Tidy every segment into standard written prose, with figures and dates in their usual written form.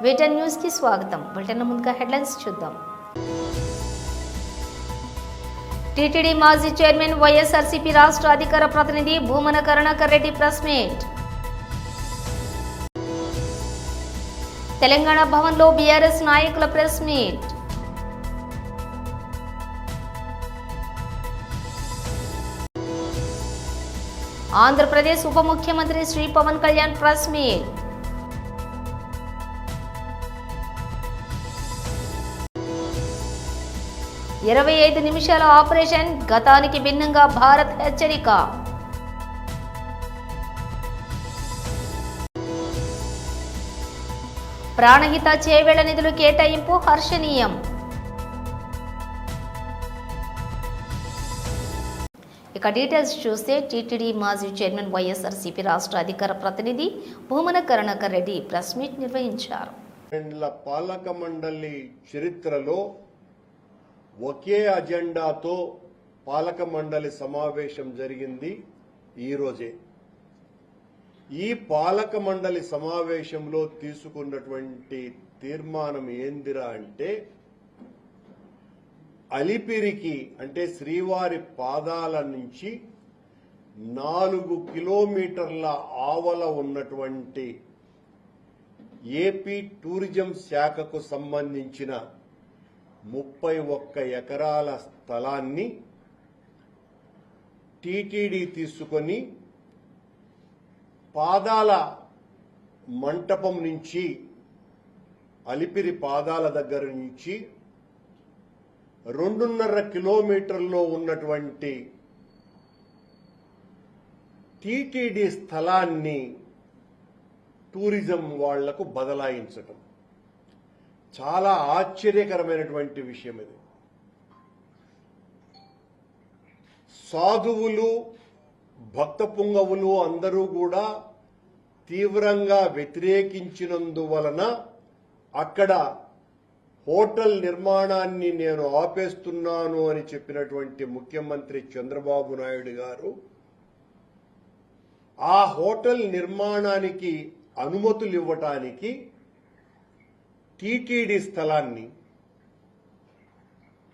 వేటన్ news కి స్వాగతం. Bulletin ముందుగా హెడ్లైన్స్ చూద్దాం. టీటీడీ మాజీ చైర్మన్ వైఎస్ఆర్సీపీ రాష్ట్ర అధికార ప్రతినిధి భూమన కరుణాకర్ రెడ్డి ప్రెస్ మీట్. తెలంగాణ భవన్లో బీఆర్ఎస్ నాయకుల ప్రెస్ మీట్. ఆంధ్రప్రదేశ్ ఉప ముఖ్యమంత్రి శ్రీ పవన్ కళ్యాణ్ ప్రెస్ మీట్. 25 నిమిషాల ఆపరేషన్, గతానికి భిన్నంగా భారత్ హెచ్చరిక. ప్రాణహిత చేవేళ్ల నిధులు కేటాయింపు హర్షణీయం. ఇక డీటెయిల్స్ చూస్తే టీటీడీ మాజీ చైర్మన్ వైఎస్ఆర్సీపీ రాష్ట్ర అధికార ప్రతినిధి భూమన కరుణాకర్ రెడ్డి ప్రెస్ మీట్ నిర్వహించారు. పాలక మండలి చరిత్రలో ఒకే అజెండాతో పాలక మండలి సమావేశం జరిగింది ఈరోజే. ఈ పాలక మండలి సమావేశంలో తీసుకున్నటువంటి తీర్మానం ఏందిరా అంటే, అలిపిరికి అంటే శ్రీవారి పాదాల నుంచి 4 కిలోమీటర్ల ఆవల ఉన్నటువంటి ఏపీ టూరిజం శాఖకు సంబంధించిన 31 ఎకరాల స్థలాన్ని టీటీడీ తీసుకొని పాదాల మంటపం నుంచి, అలిపిరి పాదాల దగ్గర నుంచి 2.5 కిలోమీటర్లో ఉన్నటువంటి టీటీడీ స్థలాన్ని టూరిజం వాళ్లకు బదలాయించటం చాలా ఆశ్చర్యకరమైనటువంటి విషయం. ఇది సాధువులు, భక్త పుంగవులు అందరూ కూడా తీవ్రంగా వ్యతిరేకించినందువలన అక్కడ హోటల్ నిర్మాణాన్ని నేను ఆపేస్తున్నాను అని చెప్పినటువంటి ముఖ్యమంత్రి చంద్రబాబు నాయుడు గారు ఆ హోటల్ నిర్మాణానికి అనుమతులు ఇవ్వటానికి టీటీడీ స్థలాన్ని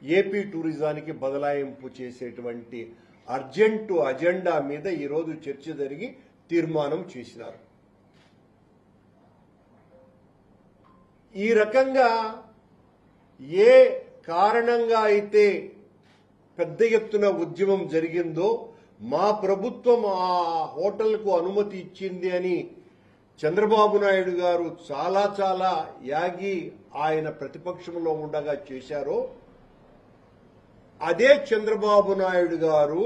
ఏపీ టూరిజానికి బదలాయింపు చేసేటువంటి అర్జెంటు అజెండా మీద ఈరోజు చర్చ జరిగి తీర్మానం చేసినారు. ఈ రకంగా ఏ కారణంగా అయితే పెద్ద ఎత్తున ఉద్యమం జరిగిందో, మా ప్రభుత్వం ఆ హోటల్కు అనుమతి ఇచ్చింది అని చంద్రబాబు నాయుడు గారు చాలా యాగి ఆయన ప్రతిపక్షంలో ఉండగా చేశారో, అదే చంద్రబాబు నాయుడు గారు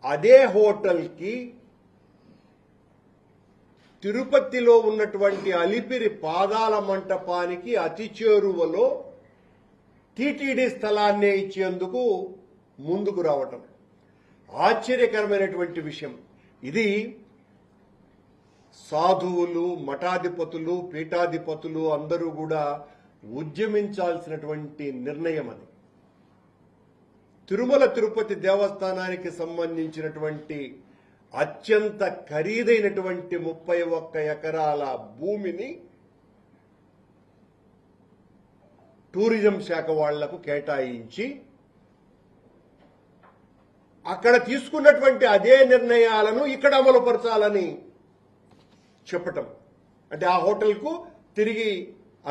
అదే హోటల్కి తిరుపతిలో ఉన్నటువంటి అలిపిరి పాదాల మంటపానికి అతి చేరువలో టీటీడీ స్థలాన్నే ఇచ్చేందుకు ముందుకు రావటం ఆశ్చర్యకరమైనటువంటి విషయం. ఇది సాధువులు, మఠాధిపతులు, పీఠాధిపతులు అందరూ కూడా ఉద్యమించాల్సినటువంటి నిర్ణయం. అది తిరుమల తిరుపతి దేవస్థానానికి సంబంధించినటువంటి అత్యంత ఖరీదైనటువంటి 31 ఎకరాల భూమిని టూరిజం శాఖ వాళ్లకు కేటాయించి అక్కడ తీసుకున్నటువంటి అదే నిర్ణయాలను ఇక్కడ అమలుపరచాలని చెప్పటం, అంటే ఆ హోటల్కు తిరిగి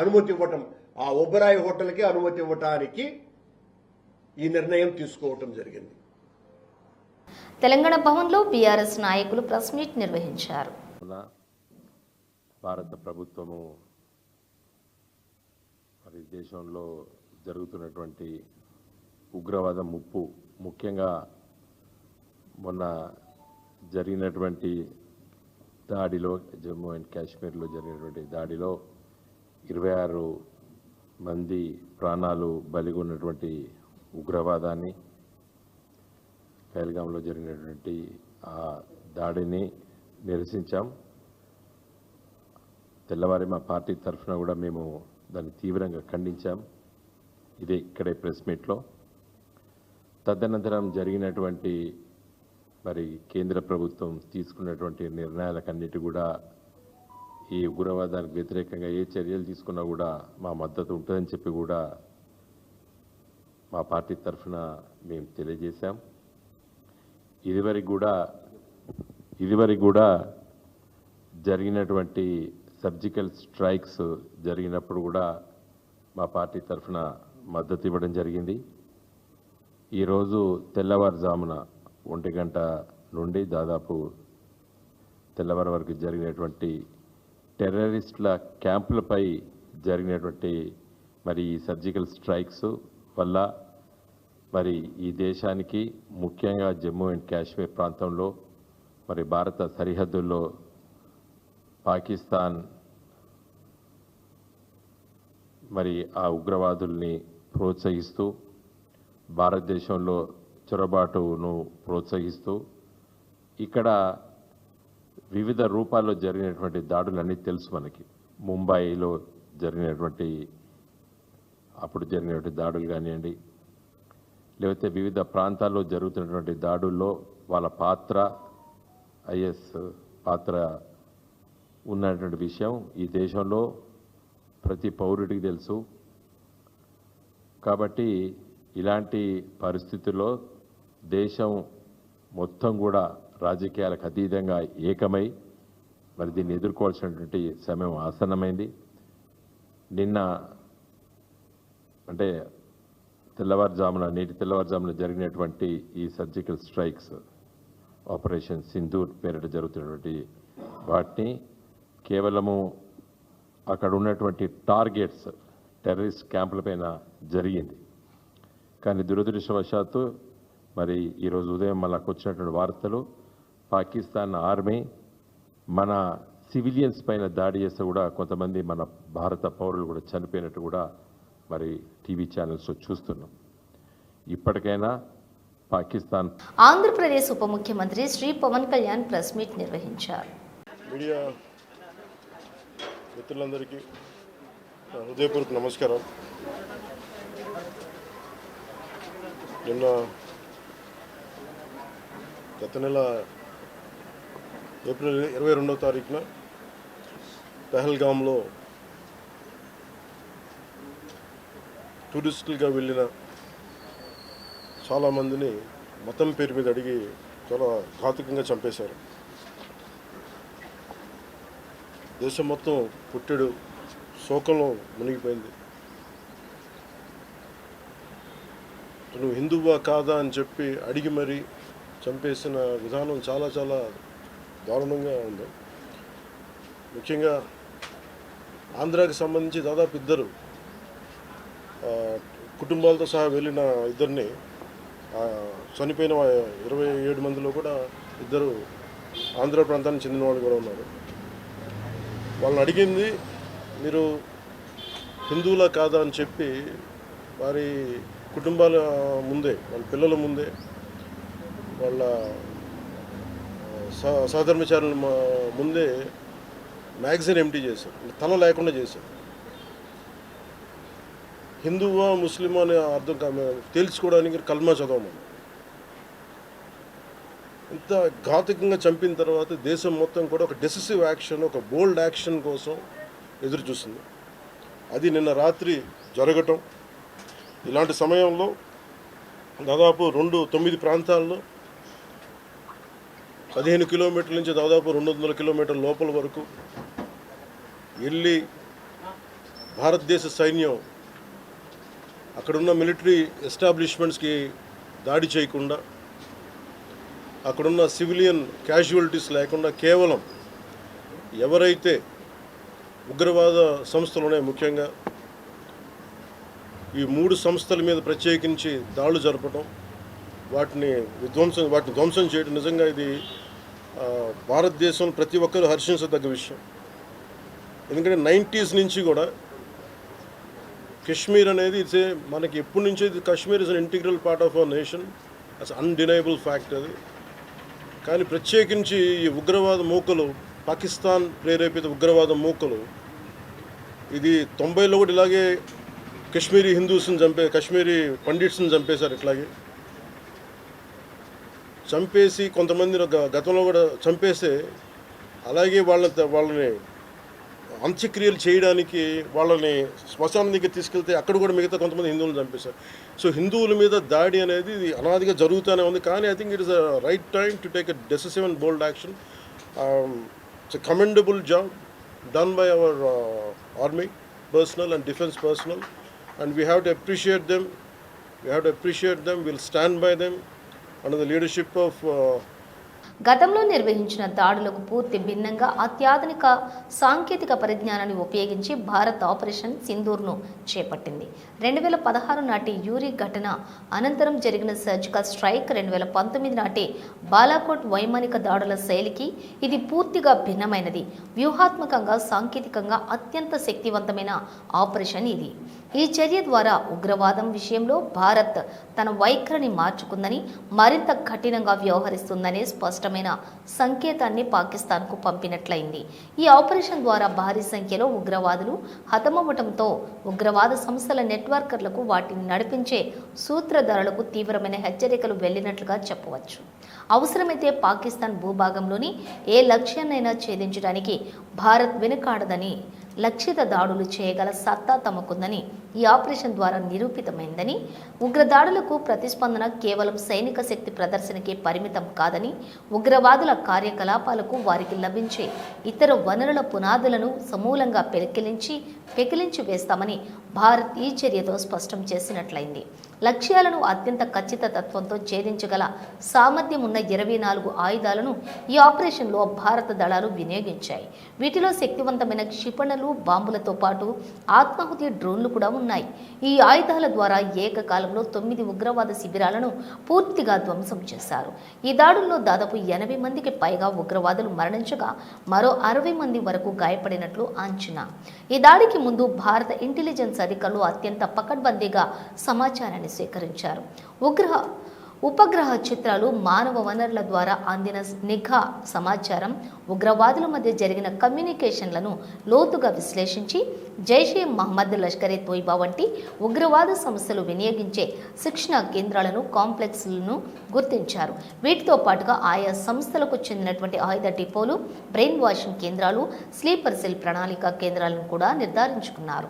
అనుమతి ఇవ్వటం, ఆ ఒబరాయ్ హోటల్కి అనుమతి ఇవ్వటానికి ఈ నిర్ణయం తీసుకోవటం జరిగింది. తెలంగాణ భవన్లో బీఆర్ఎస్ నాయకులు ప్రెస్ మీట్ నిర్వహించారు. భారత ప్రభుత్వము మరి దేశంలో జరుగుతున్నటువంటి ఉగ్రవాద ముప్పు, ముఖ్యంగా మొన్న జరిగినటువంటి దాడిలో, జమ్మూ అండ్ కాశ్మీర్లో జరిగినటువంటి దాడిలో 26 మంది ప్రాణాలు బలిగొన్నటువంటి ఉగ్రవాదాన్ని, పహల్గాంలో జరిగినటువంటి ఆ దాడిని నిరసించాం. తెల్లవారి మా పార్టీ తరఫున కూడా మేము దాన్ని తీవ్రంగా ఖండించాం. ఇదే ఇక్కడే ప్రెస్ మీట్లో. తదనంతరం జరిగినటువంటి మరి కేంద్ర ప్రభుత్వం తీసుకున్నటువంటి నిర్ణయాలకన్నిటి కూడా ఈ ఉగ్రవాదానికి వ్యతిరేకంగా ఏ చర్యలు తీసుకున్నా కూడా మా మద్దతు ఉంటుందని చెప్పి కూడా మా పార్టీ తరఫున మేము తెలియజేశాం. ఇదివరకు కూడా జరిగినటువంటి సర్జికల్ స్ట్రైక్స్ జరిగినప్పుడు కూడా మా పార్టీ తరఫున మద్దతు ఇవ్వడం జరిగింది. ఈరోజు తెల్లవారుజామున 1 గంట నుండి దాదాపు తెల్లవారు వరకు జరిగినటువంటి టెర్రరిస్టుల క్యాంపులపై జరిగినటువంటి మరి ఈ సర్జికల్ స్ట్రైక్స్ వల్ల మరి ఈ దేశానికి ముఖ్యంగా జమ్మూ అండ్ కాశ్మీర్ ప్రాంతంలో మరి భారత సరిహద్దుల్లో పాకిస్తాన్ మరి ఆ ఉగ్రవాదుల్ని ప్రోత్సహిస్తూ భారతదేశంలో చొరబాటును ప్రోత్సహిస్తూ ఇక్కడ వివిధ రూపాల్లో జరిగినటువంటి దాడులన్నీ తెలుసు మనకి. ముంబైలో అప్పుడు జరిగినటువంటి దాడులు కానివ్వండి, లేకపోతే వివిధ ప్రాంతాల్లో జరుగుతున్నటువంటి దాడుల్లో వాళ్ళ పాత్ర, ఐఎస్ పాత్ర ఉన్నటువంటి విషయం ఈ దేశంలో ప్రతి పౌరుడికి తెలుసు. కాబట్టి ఇలాంటి పరిస్థితుల్లో దేశం మొత్తం కూడా రాజకీయాలకు అతీతంగా ఏకమై మరి దీన్ని ఎదుర్కోవాల్సినటువంటి సమయం ఆసన్నమైంది. నిన్న అంటే నేటి తెల్లవారుజామున జరిగినటువంటి ఈ సర్జికల్ స్ట్రైక్స్ ఆపరేషన్ సింధూర్ పేరిట జరుగుతున్నటువంటి వాటిని కేవలము అక్కడ ఉన్నటువంటి టార్గెట్స్ టెర్రరిస్ట్ క్యాంపులపైన జరిగింది. కానీ దురదృష్టవశాత్తు మరి ఈరోజు ఉదయం మనకు వచ్చినటువంటి వార్తలు పాకిస్తాన్ ఆర్మీ మన సివిలియన్స్ పైన దాడి చేస్తే కూడా కొంతమంది మన భారత పౌరులు కూడా చనిపోయినట్టు కూడా మరి టీవీ ఛానల్స్లో చూస్తున్నాం. ఇప్పటికైనా పాకిస్తాన్. ఆంధ్రప్రదేశ్ ఉప ముఖ్యమంత్రి శ్రీ పవన్ కళ్యాణ్ ప్రెస్ మీట్ నిర్వహించారు. మీడియా మిత్రులందరికీ హృదయపూర్వక నమస్కారం. నిన్న గత నెల ఏప్రిల్ 22వ తారీఖున పెహల్గాంలో టూరిస్టులుగా వెళ్ళిన చాలామందిని మతం పేరు మీద అడిగి చాలా ఘాతుకంగా చంపేశారు. దేశం మొత్తం పుట్టెడు శోకంలో మునిగిపోయింది. నువ్వు హిందువా కాదా అని చెప్పి అడిగి మరీ చంపేసిన విధానం చాలా చాలా దారుణంగా ఉంది. ముఖ్యంగా ఆంధ్రాకి సంబంధించి దాదాపు 2 కుటుంబాలతో సహా వెళ్ళిన 2 చనిపోయిన 27 మందిలో కూడా 2 ఆంధ్ర ప్రాంతానికి చెందిన వాళ్ళు కూడా ఉన్నారు. వాళ్ళని అడిగింది మీరు హిందువులా కాదా అని చెప్పి వారి కుటుంబాల ముందే, వాళ్ళ పిల్లల ముందే, వాళ్ళ సహధర్మచారుల ముందే మ్యాగజైన్ ఎంటీ చేశారు, తల లేకుండా చేశారు. హిందువా ముస్లిమా అనే అర్థం తేల్చుకోవడానికి కల్మా చదవమని. ఇంత ఘాతుకంగా చంపిన తర్వాత దేశం మొత్తం కూడా ఒక డెసిసివ్ యాక్షన్, ఒక బోల్డ్ యాక్షన్ కోసం ఎదురు చూస్తుంది. అది నిన్న రాత్రి జరగటం. ఇలాంటి సమయంలో దాదాపు 9 ప్రాంతాల్లో 15 కిలోమీటర్ల నుంచి దాదాపు 200 కిలోమీటర్ల లోపల వరకు వెళ్ళి భారతదేశ సైన్యం అక్కడున్న మిలిటరీ ఎస్టాబ్లిష్మెంట్స్కి దాడి చేయకుండా, అక్కడున్న సివిలియన్ క్యాజువాలిటీస్ లేకుండా కేవలం ఎవరైతే ఉగ్రవాద సంస్థలు ఉన్నాయో, ముఖ్యంగా ఈ 3 సంస్థల మీద ప్రత్యేకించి దాడులు జరపడం, వాటిని ధ్వంసం చేయడం నిజంగా ఇది భారతదేశంలో ప్రతి ఒక్కరూ హర్షించదగ్గ విషయం. ఎందుకంటే 90s నుంచి కూడా కశ్మీర్ అనేది మనకి ఎప్పటి నుంచో Kashmir is an integral part of our nation, as undeniable fact అది. కానీ ప్రత్యేకించి ఈ ఉగ్రవాద మూకలు, పాకిస్తాన్ ప్రేరేపిత ఉగ్రవాద మూకలు, ఇది 90లో కూడా ఇలాగే కశ్మీరీ హిందూస్ని కశ్మీరీ పండిట్స్ని చంపేశారు. ఇట్లాగే చంపేసి కొంతమంది గతంలో కూడా చంపేస్తే అలాగే వాళ్ళని అంత్యక్రియలు చేయడానికి వాళ్ళని శ్మశానం దగ్గర తీసుకెళ్తే అక్కడ కూడా మిగతా కొంతమంది హిందువులను చంపేశారు. సో హిందువుల మీద దాడి అనేది ఇది అనాదిగా జరుగుతూనే ఉంది. కానీ I think it is a right time to take a decisive and bold action. It's a commendable job done by our army personnel and defense personnel, and we have to appreciate them. We'll stand by them under the leadership of గతంలో నిర్వహించిన దాడులకు పూర్తి భిన్నంగా అత్యాధునిక సాంకేతిక పరిజ్ఞానాన్ని ఉపయోగించి Bharat operation సింధూర్ను చేపట్టింది. 2016 నాటి యూరి ఘటన అనంతరం జరిగిన సర్జికల్ స్ట్రైక్, 2019 నాటి బాలాకోట్ వైమానిక దాడుల శైలికి ఇది పూర్తిగా భిన్నమైనది. వ్యూహాత్మకంగా, సాంకేతికంగా అత్యంత శక్తివంతమైన ఆపరేషన్ ఇది. ఈ చర్య ద్వారా ఉగ్రవాదం విషయంలో భారత్ తన వైఖరిని మార్చుకుందని, మరింత కఠినంగా వ్యవహరిస్తుందనే స్పష్టమైన సంకేతాన్ని పాకిస్తాన్కు పంపినట్లయింది. ఈ ఆపరేషన్ ద్వారా భారీ సంఖ్యలో ఉగ్రవాదులు హతమవ్వడంతో ఉగ్రవాద సంస్థల నెట్వర్కర్లకు, వాటిని నడిపించే సూత్రధారులకు తీవ్రమైన హెచ్చరికలు వెళ్లినట్లుగా చెప్పవచ్చు. అవసరమైతే పాకిస్తాన్ భూభాగంలోని ఏ లక్ష్యాన్నైనా ఛేదించడానికి భారత్ వెనుకాడదని, లక్షిత దాడులు చేయగల సత్తా తమకుందని ఈ ఆపరేషన్ ద్వారా నిరూపితమైందని, ఉగ్రదాడులకు ప్రతిస్పందన కేవలం సైనిక శక్తి ప్రదర్శనకే పరిమితం కాదని, ఉగ్రవాదుల కార్యకలాపాలకు వారికి లభించే ఇతర వనరుల పునాదులను సమూలంగా పెకిలించి వేస్తామని భారత్ ఈ చర్యతో స్పష్టం చేసినట్లయింది. లక్ష్యాలను అత్యంత ఖచ్చితత్వంతో ఛేదించగల సామర్థ్యం ఉన్న 24 ఆయుధాలను ఈ ఆపరేషన్లో భారత దళాలు వినియోగించాయి. వీటిలో శక్తివంతమైన క్షిపణులు, బాంబులతో పాటు ఆత్మాహుతి డ్రోన్లు కూడా ఉన్నాయి. ఈ ఆయుధాల ద్వారా ఏకకాలంలో 9 ఉగ్రవాద శిబిరాలను పూర్తిగా ధ్వంసం చేశారు. ఈ దాడుల్లో దాదాపు 80 మందికి పైగా ఉగ్రవాదులు మరణించగా మరో 60 మంది వరకు గాయపడినట్లు అంచనా. ఈ దాడికి ముందు భారత ఇంటెలిజెన్స్ అధికారులు అత్యంత పకడ్బందీగా సమాచారాన్ని సేకరించారు. ఉపగ్రహ చిత్రాలు, మానవ వనరుల ద్వారా అందిన నిఘా సమాచారం, ఉగ్రవాదుల మధ్య జరిగిన కమ్యూనికేషన్లను లోతుగా విశ్లేషించి జైషే మహమ్మద్, లష్కరే తోయిబా వంటి ఉగ్రవాద సంస్థలు వినియోగించే శిక్షణ కేంద్రాలను, కాంప్లెక్స్లను గుర్తించారు. వీటితో పాటుగా ఆయా సంస్థలకు చెందినటువంటి ఆయుధ డిపోలు, బ్రెయిన్ వాషింగ్ కేంద్రాలు, స్లీపర్ సెల్ ప్రణాళిక కేంద్రాలను కూడా నిర్ధారించుకున్నారు.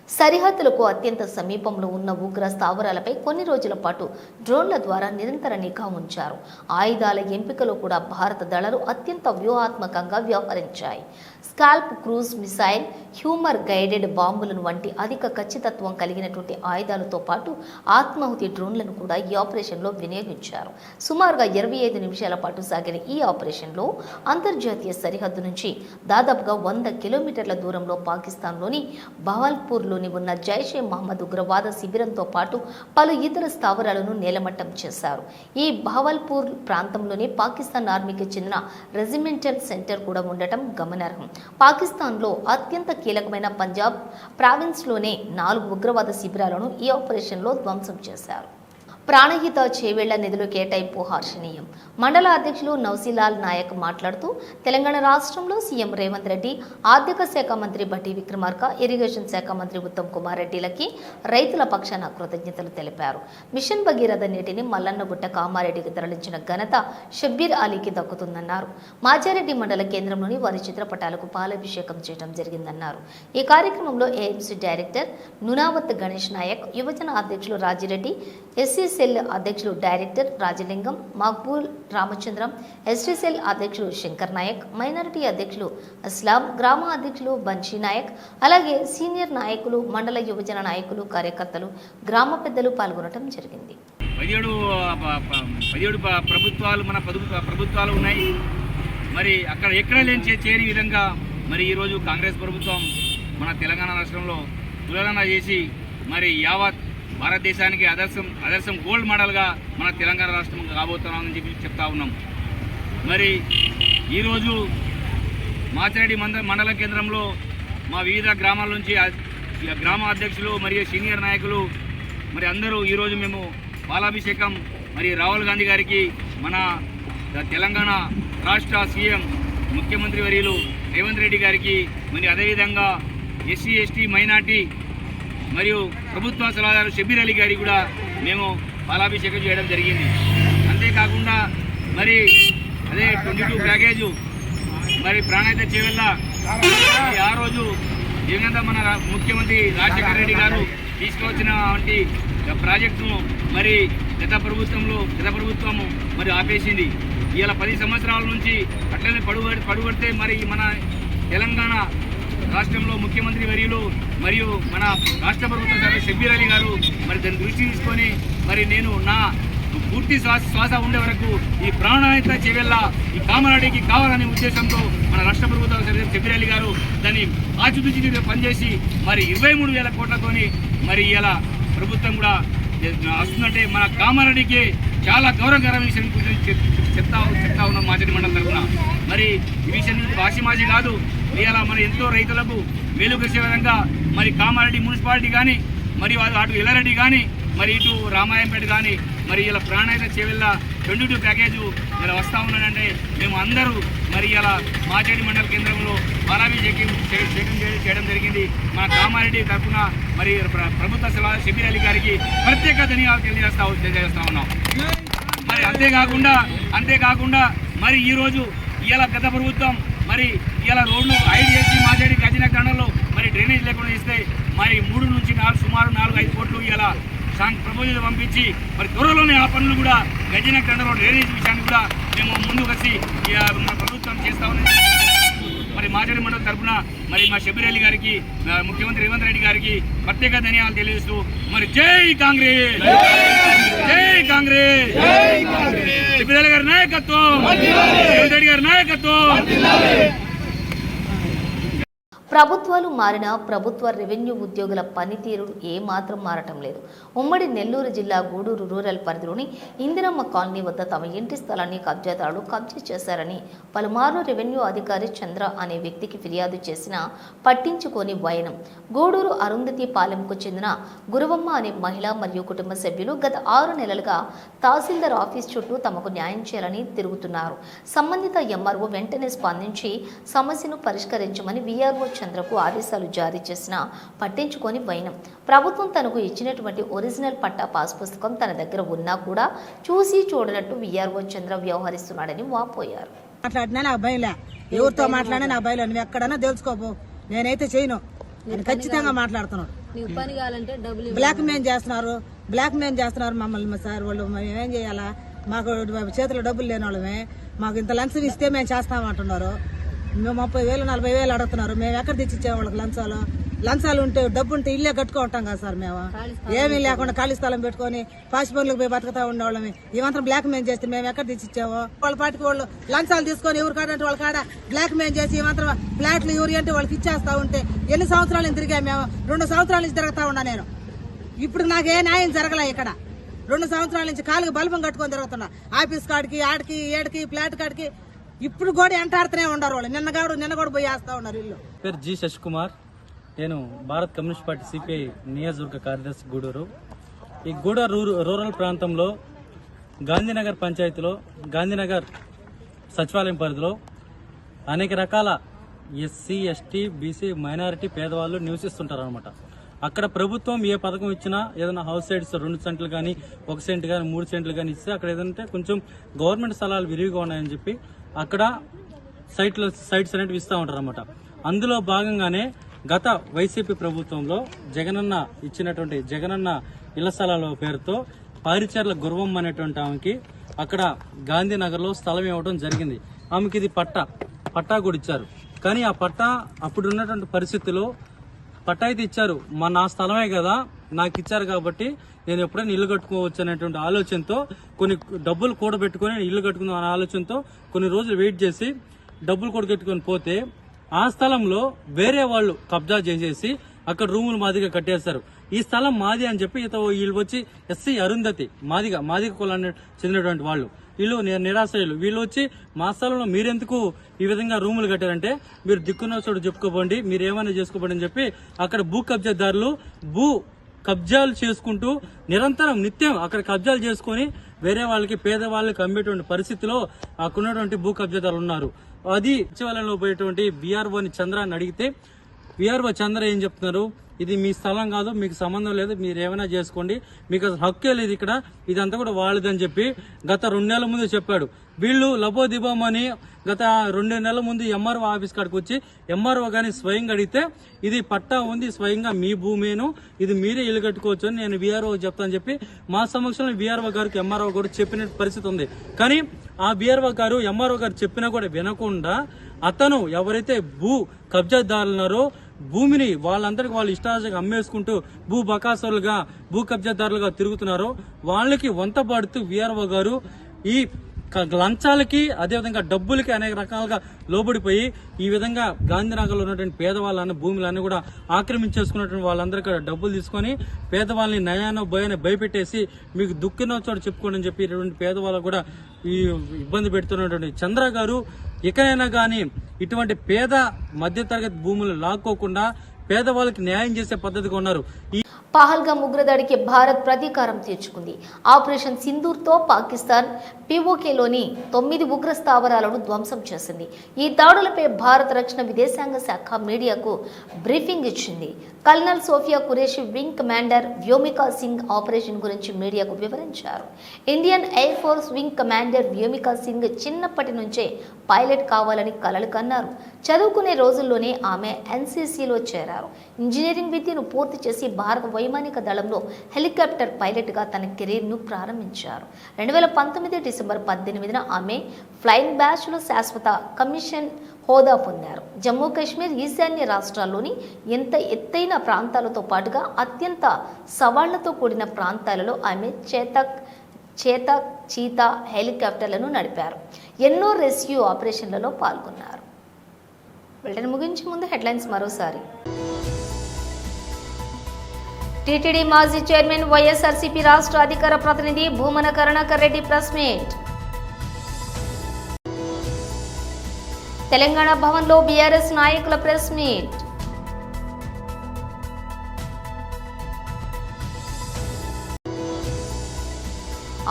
సరిహద్దులకు అత్యంత సమీపంలో ఉన్న ఉగ్ర స్థావరాలపై కొన్ని రోజుల పాటు డ్రోన్ల ద్వారా నిరంతర నిఘా ఉంచారు. ఆయుధాల ఎంపికలో కూడా భారత దళాలు అత్యంత వ్యూహాత్మకంగా వ్యవహరించాయి. SCALP cruise missile, hammer guided బాంబులను వంటి అధిక ఖచ్చితత్వం కలిగినటువంటి ఆయుధాలతో పాటు ఆత్మాహుతి డ్రోన్లను కూడా ఈ ఆపరేషన్లో వినియోగించారు. సుమారుగా 25 నిమిషాల పాటు సాగిన ఈ ఆపరేషన్లో అంతర్జాతీయ సరిహద్దు నుంచి దాదాపుగా 100 కిలోమీటర్ల దూరంలో పాకిస్తాన్లోని బహవల్పూర్లోని ఉన్న జైషే మహమ్మద్ ఉగ్రవాద శిబిరంతో పాటు పలు ఇతర స్థావరాలను నేలమట్టం చేశారు. ఈ బహవల్పూర్ ప్రాంతంలోనే పాకిస్తాన్ ఆర్మీకి చెందిన రెజిమెంటల్ సెంటర్ కూడా ఉండటం గమనార్హం. పాకిస్తాన్లో అత్యంత కీలకమైన పంజాబ్ ప్రావిన్స్లోనే 4 ఉగ్రవాద శిబిరాలను ఈ ఆపరేషన్లో ధ్వంసం చేశారు. ప్రాణహిత చేవేళ్ల నిధులు కేటాయింపు హర్షణీయం. మండల అధ్యక్షులు నౌసీలాల్ నాయక్ మాట్లాడుతూ, తెలంగాణ రాష్ట్రంలో సీఎం రేవంత్ రెడ్డి, ఆర్థిక శాఖ మంత్రి భట్టి విక్రమార్క, ఇరిగేషన్ శాఖ మంత్రి ఉత్తమ్ కుమార్ రెడ్డిలకి రైతుల పక్షాన కృతజ్ఞతలు తెలిపారు. మిషన్ భగీరథ నీటిని మల్లన్నగుట్ట కామారెడ్డికి తరలించిన ఘనత షబ్బీర్ అలీకి దక్కుతుందన్నారు. మాచారెడ్డి మండల కేంద్రంలోని వారి చిత్రపటాలకు పాలాభిషేకం చేయడం జరిగిందన్నారు. ఈ కార్యక్రమంలో ఏఎంసీ డైరెక్టర్ నునావత్ గణేష్ నాయక్, యువజన అధ్యక్షులు రాజిరెడ్డి, ఎస్సీ సెల్ అధ్యక్షులు director Rajalingam, Maqbool Ramachandram, ST cell అధ్యక్షులు శంకర్ నాయక్, మైనారిటీ అధ్యక్షులు అస్లాం, గ్రామ అధ్యక్షులు బన్షీ నాయక్, అలాగే సీనియర్ నాయకులు, మండల యువజన నాయకులు, కార్యకర్తలు, గ్రామ పెద్దలు పాల్గొనడం జరిగింది. 17 ప్రభుత్వాలు మన ప్రభుత్వాలు ఉన్నాయి. మరి అక్కడ ఎక్కడ చేయని విధంగా మరి ఈరోజు కాంగ్రెస్ ప్రభుత్వం మన తెలంగాణ రాష్ట్రంలో తులన చేసి మరి యావత్ భారతదేశానికి ఆదర్శం గోల్డ్ మోడల్గా మన తెలంగాణ రాష్ట్రం కాబోతున్నామని చెప్పి చెప్తా ఉన్నాం. మరి ఈరోజు మాచారెడ్డి మండల కేంద్రంలో మా వివిధ గ్రామాల నుంచి గ్రామ అధ్యక్షులు మరియు సీనియర్ నాయకులు మరి అందరూ ఈరోజు మేము పాలాభిషేకం మరి రాహుల్ గాంధీ గారికి, మన తెలంగాణ రాష్ట్ర సీఎం ముఖ్యమంత్రి వర్యులు రేవంత్ రెడ్డి గారికి, మరి అదేవిధంగా ఎస్సీ ఎస్టీ మైనార్టీ మరియు ప్రభుత్వ సలహాదారు షబ్బీర్ అలీ గారికి కూడా మేము పాలాభిషేకం చేయడం జరిగింది. అంతేకాకుండా మరి అదే 22 ప్యాకేజు మరి ప్రాణహిత చేవేళ్ల ఆ రోజు ఏమైనా మన ముఖ్యమంత్రి రాజశేఖర రెడ్డి గారు తీసుకువచ్చిన వంటి ప్రాజెక్టును మరి గత ప్రభుత్వము మరి ఆపేసింది. ఇలా 10 సంవత్సరాల నుంచి అట్లనే పడుబడితే మరి మన తెలంగాణ రాష్ట్రంలో ముఖ్యమంత్రి వర్యులు మరియు మన రాష్ట్ర ప్రభుత్వ షబ్బీర్ అలీ గారు మరి దాన్ని దృష్టి తీసుకొని మరి నేను నా పూర్తి శ్వాస ఉండే వరకు ఈ ప్రాణాయత చెవెల్లా ఈ కామారెడ్డికి కావాలనే ఉద్దేశంతో మన రాష్ట్ర ప్రభుత్వ షబ్బీర్ అలీ గారు దాన్ని ఆచితూచి పనిచేసి మరి 23,000 కోట్లతోని మరి ఇలా ప్రభుత్వం కూడా వస్తుందంటే మన కామారెడ్డికి చాలా గౌరవకరమైన విషయం గురించి చెప్తా ఉన్నాం మాజీ మండలం తరఫున. మరి ఈ విషయం వాసిమాజీ కాదు, ఇలా మన ఎంతో రైతులకు మేలు కలిసే విధంగా మరి కామారెడ్డి మున్సిపాలిటీ కానీ మరి అటు ఎల్లారెడ్డి కానీ మరి ఇటు రామాయంపేట కానీ మరి ఇలా ప్రాణాయత చేవెళ్ళ 22 ప్యాకేజు ఇలా వస్తూ ఉన్నాడంటే మేము అందరూ మరి ఇలా మాచేడి మండల కేంద్రంలో పాలాభిషేకం చేయడం జరిగింది. మన కామారెడ్డి తరఫున మరి ప్రభుత్వ షబ్బీర్ అలీ గారికి ప్రత్యేక ధన్యవాదాలు తెలియజేస్తా ఉన్నాం. మరి అంతేకాకుండా మరి ఈరోజు ఇలా గత ప్రభుత్వం మరి ఇలా రోడ్లు హైడ్ చేసి మాచేడి గజన గండంలో మరి డ్రైనేజ్ లేకుండా ఇస్తే మరి 3 నుంచి 4 సుమారు 4-5 కోట్లు ఇలా ప్రపోజల్ పంపించి మరి త్వరలోనే ఆ పనులు కూడా గజన గండంలో డ్రైనేజ్ విషయాన్ని కూడా మేము ముందుకు వచ్చి మన ప్రభుత్వం చేస్తా ఉన్నాం. మరి మాచేడి మండలం తరఫున మరి మా షబ్బీర్ అలీ గారికి ముఖ్యమంత్రి రేవంత్ రెడ్డి గారికి ప్రత్యేక ధన్యవాదాలు తెలియజేస్తూ మరి జై కాంగ్రెస్, జై కాంగ్రెస్, షబ్బీర్ అలీ గారి నాయకత్వం, రేవంత్ రెడ్డి గారి నాయకత్వం. ప్రభుత్వాలు మారినా ప్రభుత్వ రెవెన్యూ ఉద్యోగుల పనితీరు ఏమాత్రం మారటం లేదు. ఉమ్మడి నెల్లూరు జిల్లా గూడూరు రూరల్ పరిధిలోని ఇందిరమ్మ కాలనీ వద్ద తమ ఇంటి స్థలాన్ని కబ్జాదారులు కబ్జా చేశారని పలుమార్లు రెవెన్యూ అధికారి చంద్ర అనే వ్యక్తికి ఫిర్యాదు చేసినా పట్టించుకోని వైనం. గూడూరు అరుంధతి పాలెంకు చెందిన గురువమ్మ అనే మహిళ మరియు కుటుంబ సభ్యులు గత 6 నెలలుగా తహసీల్దార్ ఆఫీస్ చుట్టూ తమకు న్యాయం చేయాలని తిరుగుతున్నారు. సంబంధిత ఎంఆర్ఓ వెంటనే స్పందించి సమస్యను పరిష్కరించమని వీఆర్ఓ చంద్రకు ఆదేశాలు జారీ చేసినా పట్టించుకొని వైనం. ప్రభుత్వం తనకు ఇచ్చినటువంటి ఒరిజినల్ పట్టా పాస్ పుస్తకం తన దగ్గర ఉన్నా కూడా చూసి చూడనట్టు వీఆర్ఓ చంద్ర వ్యవహరిస్తున్నాడని వాపోయారు. మాట్లాడినా నాకు భయంలే, ఎవరితో మాట్లాడినా నాకు భయం. నువ్వు ఎక్కడన్నా తెలుసుకోపో, నేనైతే చేయను. నేను ఖచ్చితంగా మాట్లాడుతున్నాడు. బ్లాక్ మెయిల్ చేస్తున్నారు మమ్మల్ని సార్. వాళ్ళు మేము ఏం చేయాలా? మాకు చేతిలో డబ్బులు లేని వాళ్ళమే, మాకు ఇంత లంచం ఇస్తే మేము చేస్తామంటున్నారు. మేము 30,000 40,000 అడుగుతున్నారు. మేము ఎక్కడ తెచ్చిచ్చాము వాళ్ళకి లంచాలు ఉంటే డబ్బు ఉంటే ఇల్లే కట్టుకుంటాం కదా సార్. మేము ఏమీ లేకుండా ఖాళీ స్థలం పెట్టుకుని పాసి పనులకు పోయి బతుకుతా ఉండేవాళ్ళమే. ఈ మాత్రం బ్లాక్ మెయిల్ చేస్తే మేము ఎక్కడ తెచ్చిచ్చాము? వాళ్ళ పాటికి వాళ్ళు లంచాలు తీసుకొని ఎవరు కాడంటే వాళ్ళ కాడ బ్లాక్ మెయిల్ చేసి ఈ మాత్రం ఫ్లాట్లు ఎవరి అంటే వాళ్ళకి ఇచ్చేస్తా ఉంటే ఎన్ని సంవత్సరాల నుంచి తిరిగా? మేము 2 సంవత్సరాల నుంచి తిరుగుతా ఉన్నా నేను. ఇప్పుడు నాకు ఏ న్యాయం జరగలే ఇక్కడ. 2 సంవత్సరాల నుంచి కాలుకి బల్బం కట్టుకొని తిరుగుతున్నా. ఆఫీస్ కాడికి ఆడికి ఏడికి ఫ్లాట్ కాడికి ఇప్పుడు కూడా ఎంటాడుతూనే ఉండరు వాళ్ళు. నిన్న కూడా పోయి వేస్తా ఉన్నారు ఇల్లు. పేరు జి శశికుమార్. నేను భారత్ కమ్యూనిస్ట్ పార్టీ సిపిఐ నియోజకవర్గ కార్యదర్శి గూడూరు. ఈ గూడూరు రూరల్ ప్రాంతంలో గాంధీనగర్ పంచాయతీలో గాంధీనగర్ సచివాలయం పరిధిలో అనేక రకాల ఎస్సీ ఎస్టీ బీసీ మైనారిటీ పేదవాళ్ళు నివసిస్తుంటారు అనమాట. అక్కడ ప్రభుత్వం ఏ పథకం ఇచ్చినా ఏదైనా హౌస్ సైడ్స్ 2 సెంట్లు కానీ 1 సెంట్ కానీ 3 సెంట్లు కానీ ఇస్తే అక్కడ ఏదంటే కొంచెం గవర్నమెంట్ స్థలాలు విరివిగా ఉన్నాయని చెప్పి అక్కడ సైట్స్ అనేవి ఇస్తూ ఉంటారు అనమాట. అందులో భాగంగానే గత వైసీపీ ప్రభుత్వంలో జగనన్న ఇచ్చినటువంటి జగనన్న ఇళ్ల స్థలాల పేరుతో పారిచర్ల గురువమ్మ అనేటువంటి ఆమెకి అక్కడ గాంధీనగర్లో స్థలం ఇవ్వడం జరిగింది. ఆమెకి ఇది పట్టా కూడా ఇచ్చారు. కానీ ఆ పట్టా అప్పుడు ఉన్నటువంటి పరిస్థితిలో పట్టా అయితే ఇచ్చారు, నా స్థలమే కదా నాకు ఇచ్చారు కాబట్టి నేను ఎప్పుడైనా ఇల్లు కట్టుకోవచ్చు అనేటువంటి ఆలోచనతో కొన్ని డబ్బులు కూడబెట్టుకుని ఇల్లు కట్టుకుందాం అనే ఆలోచనతో కొన్ని రోజులు వెయిట్ చేసి డబ్బులు కూడబెట్టుకొని పోతే ఆ స్థలంలో వేరే వాళ్ళు కబ్జా చేసేసి అక్కడ రూములు మాదిగా కట్టేశారు. ఈ స్థలం మాది అని చెప్పి వీళ్ళు వచ్చి ఎస్సీ అరుంధతి మాదిగ కులానికి చెందినటువంటి వాళ్ళు, వీళ్ళు నిరాశ్రయులు. వీళ్ళు వచ్చి మా స్థలంలో మీరెందుకు ఈ విధంగా రూములు కట్టారంటే మీరు దిక్కున్న చోటు చెప్పుకోబండి, మీరు ఏమైనా చేసుకోబండి అని చెప్పి అక్కడ భూ కబ్జాదారులు కబ్జాలు చేసుకుంటూ నిత్యం అక్కడ కబ్జాలు చేసుకుని వేరే వాళ్ళకి పేదవాళ్ళకి అమ్మేటువంటి పరిస్థితిలో అక్కడ ఉన్నటువంటి భూ కబ్జాదారులు ఉన్నారు. అది సచివాలయంలో పోయేటువంటి వీఆర్ఓని చంద్రాన్ని అడిగితే వీఆర్ఓ చంద్ర ఏం చెప్తున్నారు, ఇది మీ స్థలం కాదు, మీకు సంబంధం లేదు, మీరు ఏమైనా చేసుకోండి, మీకు అసలు హక్కే లేదు ఇక్కడ, ఇదంతా కూడా వాళ్ళదని చెప్పి గత 2 నెలల ముందు చెప్పాడు. వీళ్ళు లబోదిబోమని గత 2 నెలల ముందు ఎంఆర్ఓ ఆఫీస్ కాడికి వచ్చి ఎంఆర్ఓ గాని స్వయంగా అడిగితే ఇది పట్టా ఉంది, స్వయంగా మీ భూమేను, ఇది మీరే ఇల్లు కట్టుకోవచ్చు అని నేను వీఆర్ఓ చెప్తానని చెప్పి మా సమక్షంలో వీఆర్ఓ గారికి ఎంఆర్ఓ కూడా చెప్పిన పరిస్థితి ఉంది. కానీ ఆ వీఆర్ఓ గారు ఎంఆర్ఓ గారు చెప్పినా కూడా వినకుండా అతను ఎవరైతే భూ కబ్జాదారులున్నారో భూమిని వాళ్ళందరికీ వాళ్ళు ఇష్టాలుగా అమ్మేసుకుంటూ భూ బకాసులుగా భూ కబ్జాదారులుగా తిరుగుతున్నారో వాళ్ళకి వంత పడుతూ వీఆర్ఓ గారు ఈ లంచాలకి అదేవిధంగా డబ్బులకి అనేక రకాలుగా లోబడిపోయి ఈ విధంగా గాంధీనగర్లో ఉన్నటువంటి పేదవాళ్ళని భూములన్నీ కూడా ఆక్రమించేసుకున్నటువంటి వాళ్ళందరికీ డబ్బులు తీసుకొని పేదవాళ్ళని నయానో భయాన్ని భయపెట్టేసి మీకు దుఃఖిన చోట చెప్పుకోండి అని చెప్పి ఇటువంటి పేదవాళ్ళకు కూడా ఈ ఇబ్బంది పెడుతున్నటువంటి చంద్ర గారు ఇకనైనా కానీ ఇటువంటి పేద మధ్యతరగతి భూములు లాక్కోకుండా పేదవాళ్ళకి న్యాయం చేసే పద్ధతిగా ఉన్నారు. పహల్గామ్ ఉగ్రదాడికి భారత్ ప్రతీకారం తీర్చుకుంది. ఆపరేషన్ సింధూర్తో పాకిస్తాన్ పిఓకేలోని 9 ఉగ్ర స్థావరాలను ధ్వంసం చేసింది. ఈ దాడులపై భారత రక్షణ విదేశాంగ శాఖ మీడియాకు బ్రీఫింగ్ ఇచ్చింది. Colonel Sofia Qureshi wing commander Vyomika Singh operation గురించి మీడియాకు వివరించారు. Indian air force wing commander Vyomika Singh చిన్నప్పటి నుంచే పైలట్ కావాలని కలలు కన్నారు. చదువుకునే రోజుల్లోనే ఆమె ఎన్సీసీలో చేరారు. ఇంజనీరింగ్ విద్యను పూర్తి చేసి భారత వైమానిక దళంలో హెలికాప్టర్ పైలట్గా తన కెరీర్ను ప్రారంభించారు. 2019 డిసెంబర్ 18న ఆమె ఫ్లయింగ్ బ్యాచ్లో శాశ్వత కమిషన్ హోదా పొందారు. జమ్మూ కాశ్మీర్ ఈశాన్య రాష్ట్రాల్లోని ఎంత ఎత్తైన ప్రాంతాలతో పాటుగా అత్యంత సవాళ్లతో కూడిన ప్రాంతాలలో ఆమె చేతక్ చీతా హెలికాప్టర్లను నడిపారు. ఎన్నో రెస్క్యూ ఆపరేషన్లలో పాల్గొన్నారు. వెంటనే ముగించే ముందు హెడ్లైన్స్ మరోసారి. టీటీడీ మాజీ చైర్మన్ వైఎస్ఆర్సీపీ రాష్ట్ర అధికార ప్రతినిధి భూమన కరుణాకర్ రెడ్డి ప్రెస్ మీట్. తెలంగాణ భవన్లో బీఆర్ఎస్ నాయకుల ప్రెస్ మీట్.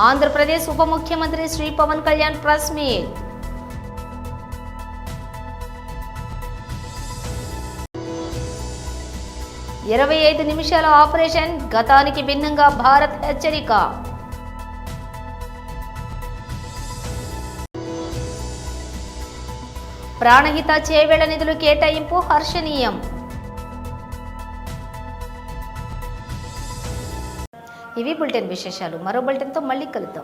ఆంధ్రప్రదేశ్ ఉప ముఖ్యమంత్రి శ్రీ పవన్ కళ్యాణ్ ప్రెస్ మీట్. ఇరవై 25 నిమిషాల ఆపరేషన్, గతానికి భిన్నంగా భారత్ హెచ్చరిక. ప్రాణహిత చేవేళ్ల నిధులు కేటాయింపు హర్షణీయం. ఇవి బులెటిన్ విశేషాలు. మరో బులెటిన్తో మళ్ళీ కలుద్దాం.